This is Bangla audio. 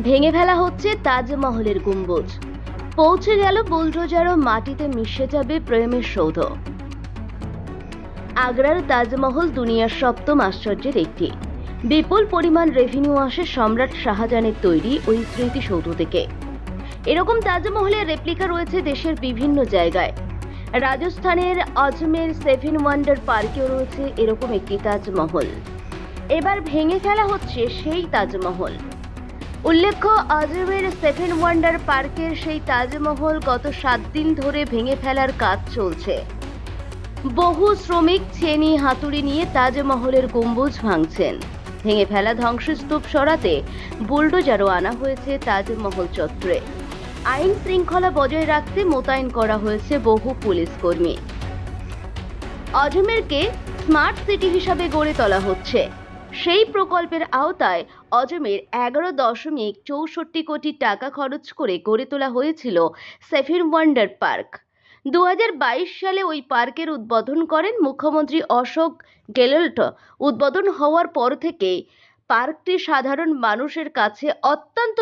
ভেঙে ফেলা হচ্ছে তাজমহলের গম্বুজ। পৌঁছে গেল বুলডোজারও মাটিতে মিশে যাবে প্রেমের সৌধ। আগ্রার তাজমহল দুনিয়ার সপ্তম আশ্চর্যের একটি। বিপুল পরিমাণ রেভিনিউ আসে সম্রাট শাহজাহানের তৈরি ওই স্মৃতিসৌধ থেকে। এরকম তাজমহলের রেপ্লিকা রয়েছে দেশের বিভিন্ন জায়গায়। রাজস্থানের আজমের সেভেন ওয়ান্ডার পার্কেও রয়েছে এরকম একটি তাজমহল। এবার ভেঙে ফেলা হচ্ছে সেই তাজমহল। উল্লেখ্য, আজমের সেভেন ওয়ান্ডার পার্কের সেই তাজমহল গত 7 দিন ধরে ভেঙে ফেলার কাজ চলছে। বহু শ্রমিক ছেনি হাতুড়ি নিয়ে তাজমহলের গম্বুজ ভাঙছেন। ভেঙে ফেলা ধ্বংসস্তূপ সরাতে বুলডোজারও আনা হয়েছে তাজমহল চত্বরে। আইন শৃঙ্খলা বজায় রাখতে মোতায়েন করা হয়েছে বহু পুলিশ কর্মী। আজমেরকে স্মার্ট সিটি হিসাবে গড়ে তোলা হচ্ছে। সেই প্রকল্পের আওতায় আজমের 11.64 কোটি টাকা খরচ করে গড়ে তোলা হয়েছিল সেভেন ওয়ান্ডার পার্ক। 2022 সালে ওই পার্কের উদ্বোধন করেন মুখ্যমন্ত্রী অশোক গেহলোট। উদ্বোধন হওয়ার পর থেকে পার্কটি সাধারণ মানুষের কাছে অত্যন্ত